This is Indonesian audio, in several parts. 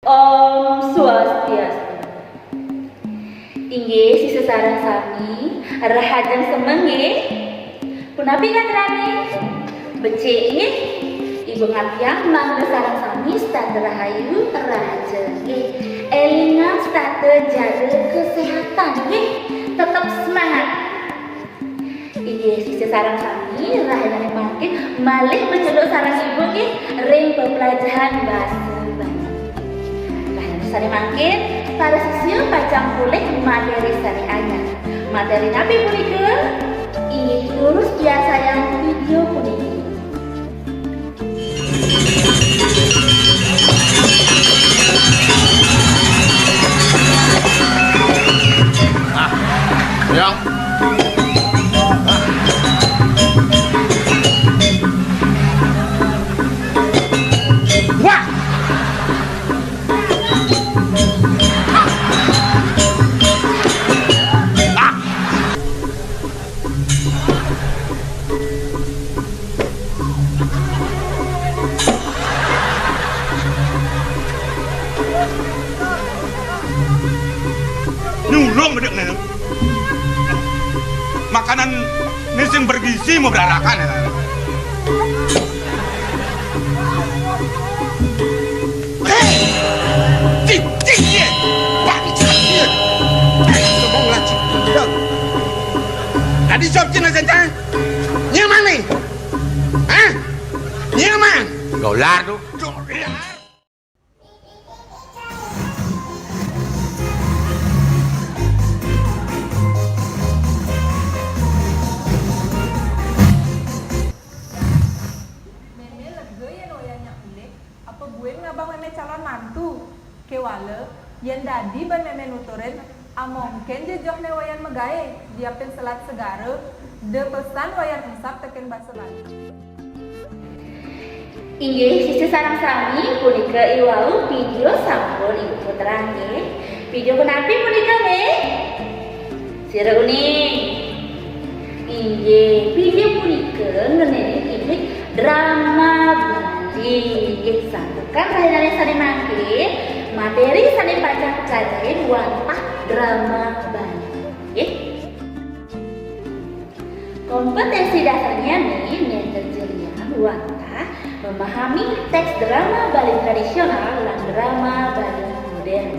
Om Swastiastu. Inggih si sesarang sami rahajeng semenge punapi katrane becik nggih ibu ngatiang mangga sareng sami stade rahayu rahajeng nggih elingan stade jaga kesehatan nggih tetap semangat. Inggih si sesarang sami rahajeng makin malih menceluk sareng ibu nggih ring pembelajaran bahasa Sari makin para siswa pacang pulih materi sari anyar. Materi nabi punika ingin lurus biasa yang video punika. Ya. Nyulung bedek nih. Makanan ini sing bergizi mau berarakan ya. Cik ye, bangsa ye. Sebong lah cik. Tadi job cina sentai. Nyaman nih. Hah? Nyaman. Dolar tuh. Dolar. Calon mantu kewala yang dadi ban meme nuturin amongken je joh ne wayan megae diapin selat segara de pesan wayan insap teken basa lagi. Inggih sisi sarang sami punika iwau video sampul ibu puterang nggih. Video punapi punika nggih? Sira uning. Inggih video punika ngeneni inggih drama Inggih santukan rahayane sane mangke materi sane pacang pelajari wantah drama Bali. Nggih. Kompetensi dasarnya nih nenten jelian wantah memahami teks drama Bali tradisional dan drama Bali modern.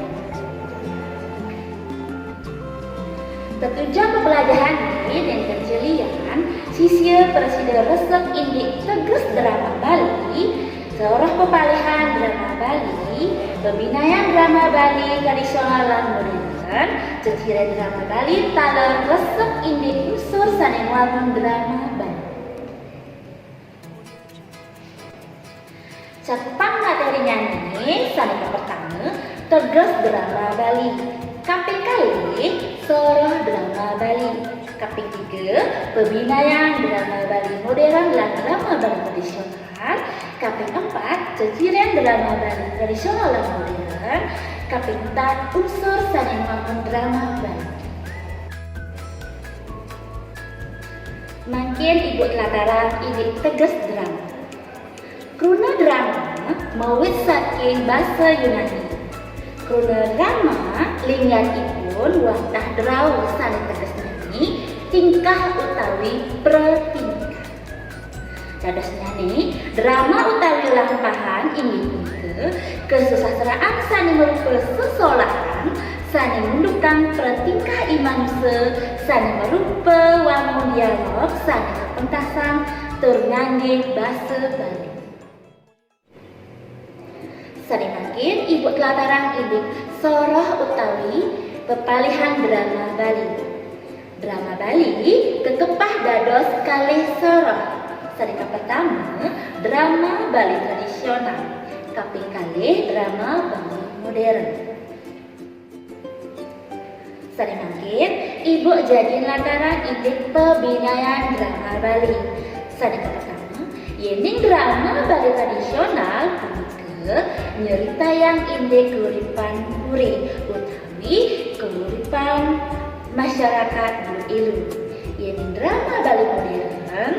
Tujuan pembelajaran ini nenten jelian sisya presiden resep indik tegas drama Bali, seorang pepalihan drama Bali, pembinaan drama Bali tradisional dan modern, ceciran drama Bali talar resep indik unsur saning wangun drama Bali. Cakupan materinya ini saning pertama tegas drama Bali, kaping kali soroh drama Bali. Kaping 3, pembinaan drama Bali modern dan drama Bali tradisional. Kaping 4, ceciran drama Bali tradisional dan modern. Kaping 4, unsur saning wangun drama Bali. Mangkin ibu lataran ini tegas drama. Kruna drama mawit saking bahasa Yunani. Kruna drama linggatipun wantah drau saling tegas nani tingkah utawi pretingkah. Dadosnya nih drama utawi lampahan inggih punika kesusastraan sani merupa sesolahan sani mendukang pretingkah imanuse sani merupa wangun dialog sani pentasan tur nganggih basa Bali. Sani makin ibu lataran indik soroh utawi pepalihan drama Bali. Drama Bali kekepah dados kalih soroh. Sarika pertama drama Bali tradisional, kaping kalih drama Bali modern. Sari mangkin ibu jadi lataran indik pembinaan drama Bali. Sarika pertama yening drama Bali tradisional punika nyerita yang indik keuripan puri utawi keuripan masyarakat berilu. Yening drama Bali modern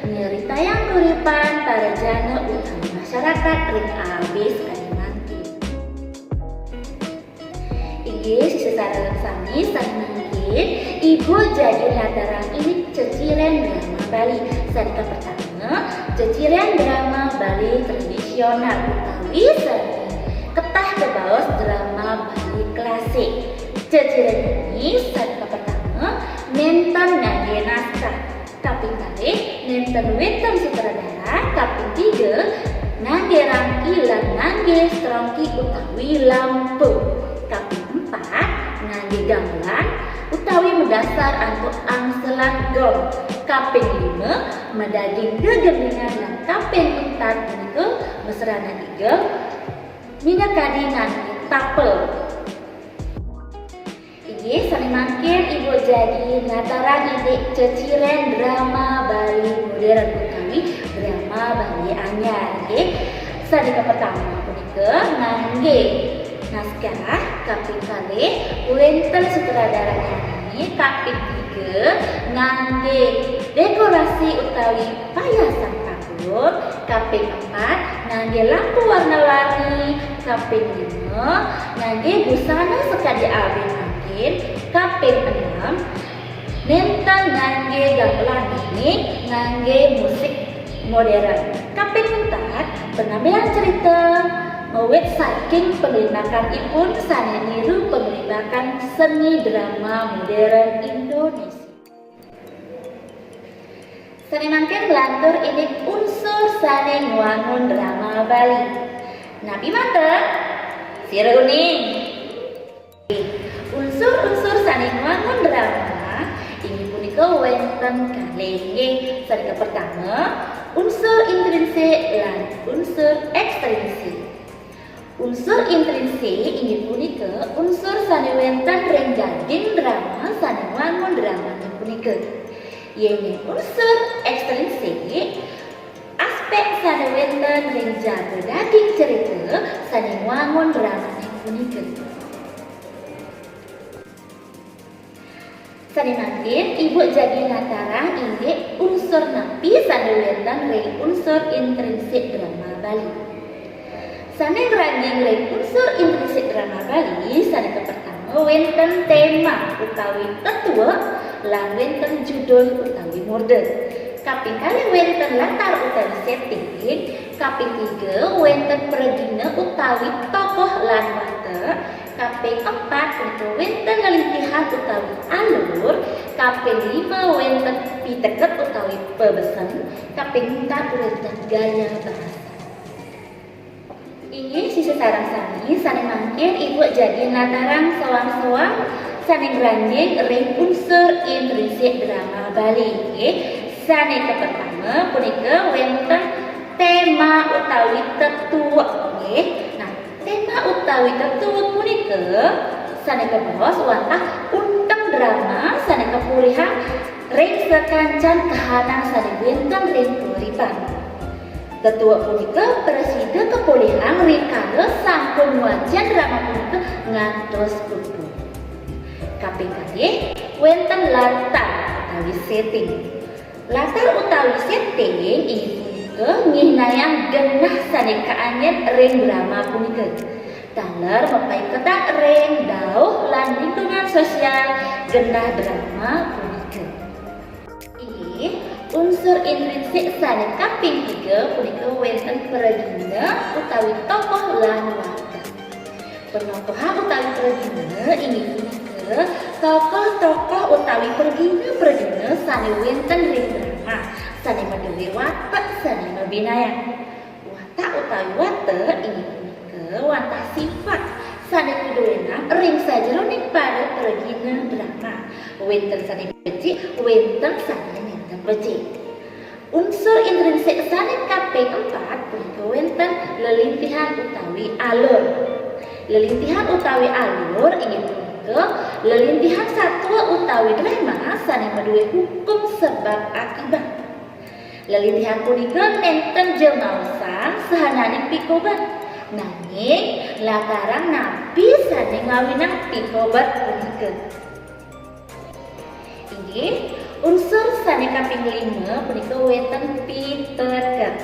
nyerita yang kuripan para jana utama masyarakat ring abis Kalimantan. sani mungkin ibu jadi lataran ini ceciren drama Bali. Sarika pertama ceciren drama Bali tradisional utawi sani ketah kebaos drama Bali klasik. Ceciren ini sarika pertama nenten ngangge naskah, kaping kalih nenten wenten sutradara, kaping tiga ngangge rangki lan ngangge strongki utawi lampu, kaping empat ngangge gamelan utawi mendasar antuk angselan gong, kaping lima medaging gegendingan lan kaping empat menika mesrana tiga minakadi ngangge tapel. Iki sani mangkin ibu jadi ngataran ide ceciren drama Bali modern utawi drama Bali anyar. Sani pertama punika ngangge naskah, kaping kalih wenten sutradara nyanyi, kaping tiga ngangge dekorasi utawi payasan kapur, kaping empat ngangge lampu warna-warni, kaping lima ngangge busana sekadi abin mangkin, kaping enam nenten ngangge gamelan dongeng, ngangge musik modern, kaping empat penampilan cerita mawit saking penglibakan ipun sani niru penglibakan seni drama modern Indonesia. Sani mangkin melantur ini unsur sani ngwangun drama Bali. Nabi mata sira uning. Unsur-unsur sani ngwangun drama ini punika wenten kalih. Sani pertama unsur intrinsik lan unsur ekstrinsik. Unsur intrinsik inggih punika unsur sani wenten ring daging drama sani wangun drama punika. Yen unsur ekstrinsik aspek sani wenten ring jaga daging cerita sani wangun drama punika. Sani mangkin ibu jadi natara inggih unsur napi sani wenten ring unsur intrinsik drama Bali. Sani rangging ring unsur intrinsik drama Bali sani pertama wenten tema utawi tetua lan wenten judul utawi mode, kaping kalih wenten latar utawi setting, kaping tiga wenten pregina utawi tokoh lan watak, kaping empat untuk wenten lelintihan utawi alur, kaping lima wenten piteket utawi pebesan, kaping empat wenten gaya bahasa. Ini sisi sarang sani mangkin ibu jadi lataran sewang-sewang sani granjing ring unsur intrinsik drama Bali. Sani pertama punika wenten tema utawi tetua. Nah, tema utawi tetua punika sani kebos wantah unteng drama sani kepulihan ring sekancan kahanang sani wenten ring kuripan. Tetua punika presiden kepulihan rikala sampun wajan drama punika ngantos pupuk. Kaping kalih wenten latar utawi setting. Latar utawi setting inggih punika nginayang genah sani kaanyet ring drama punika. Taler mepaiketan ring dauh lan lingkungan sosial genah drama punika. Unsur intrinsik sani kaping tiga punika wenten pregina utawi tokoh lan watak. Penokohan utawi pregina inggih punika tokoh-tokoh utawi pregina sani wenten ring drama sani madewe watak sani mabinaya. Watak utawi watak inggih punika wantah sifat sani kuduwenang ring sajroning para pregina drama. Wenten sani becik, wenten sani becik. Unsur intrinsik sani kaping empat punika wenten lelintihan utawi alur. Lelintihan utawi alur inggih punika lelintihan satwa utawi drama sani maduwe hukum sebab akibat. Lelintihan punika nenten jemaosan sahananing pikobat. Nanging lataran napi sani ngawinang pikobat punika. Inggih unsur sani kaping lima punika wenten piteket.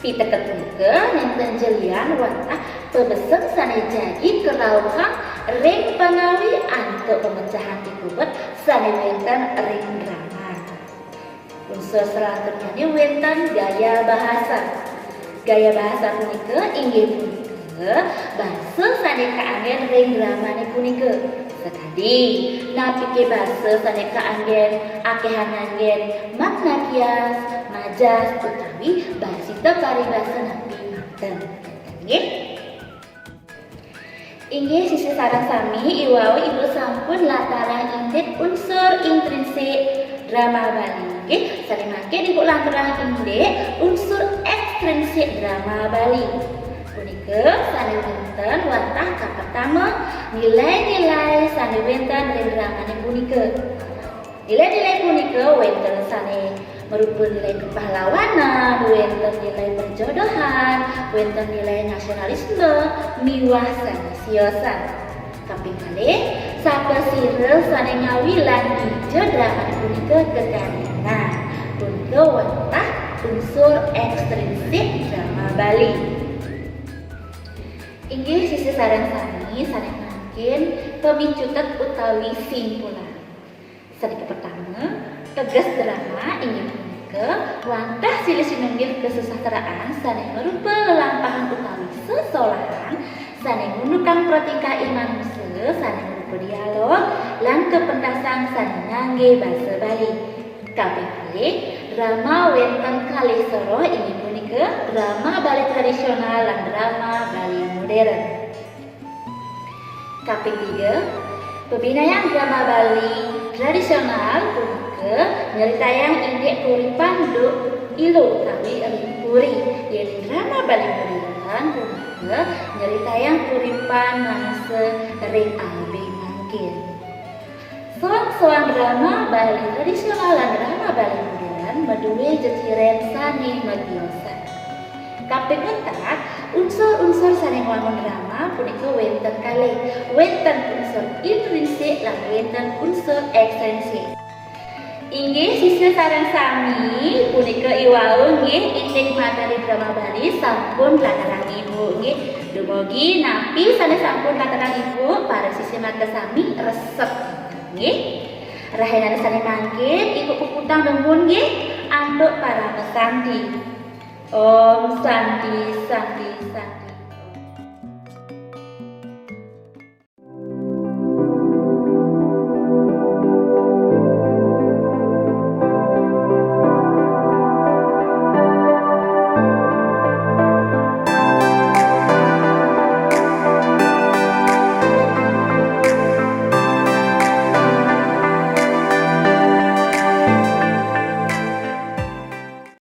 Piteket punika nenten jelian wantah pebeseng sane jadi kelauhan ring pengawi untuk pemecahan ikubet sane wenten ring drama. Unsur selanjutnya wenten gaya bahasa. Gaya bahasa punika inggih punika basa sane kaanggen ring drama punika. Sekadi napike basa sane kaanggen akehan anggen makna kias, majas utawi basita paribasa napi manten. Nggih. Inggih sisi sareng sami iwau ibu sampun lataran indek unsur intrinsik drama Bali. Nggih, sare mangke ibu lataran indek unsur ekstrinsik drama Bali. Punika sane wonten watah ka pertama nilai-nilai sane wonten ing dramane punika. Nilai-nilai punika wonten sane merupakan nilai kepahlawanan, wonten nilai perjodohan, wonten nilai nasionalisme, miwah sanesiosan. Kaping kalih sapesire sane ngawilan hijau dramane punika kekarenan. Punika watah unsur ekstrinsik drama Bali. Inggih sisi sareng sami sane mangkin pemicutet utawi simpulan. Sedikit pertama, tegas drama inggih punika wantah silih sinunggih kesejahteraan sane merupa lelampahan utawi sesolahan sane ngundukan pratika manungsa sane merupa dialog lan kepentasan sane ngangge basa Bali. Kaping kalih drama wenten kalih soro inggih punika drama Bali tradisional lan drama Bali modern. Kaping 3 pembinaan drama Bali tradisional punika nyeritayang indek puripan duk ilu utawi ring puri. Yen drama Bali modern punika nyeritayang puripan manungsa ring albi mangkin. Soang-soang drama Bali tradisional lan drama Bali modern maduwe jetiren sane mediosa. Kaping 4 unsur-unsur sane ngwangun drama punika wenten kalih, wenten unsur intrinsik lan wenten unsur ekstrinsik. Inggih sisi sareng sami punika iwau nggih indek materi drama Bali sampun lataran ibu nggih. Dumugi napi sane sampun lataran ibu para sisi mata sami resep nggih. Rahenane sane mangkin ibu puputang nuwun nggih anduk para pesandi. Om Santi Santi Santi.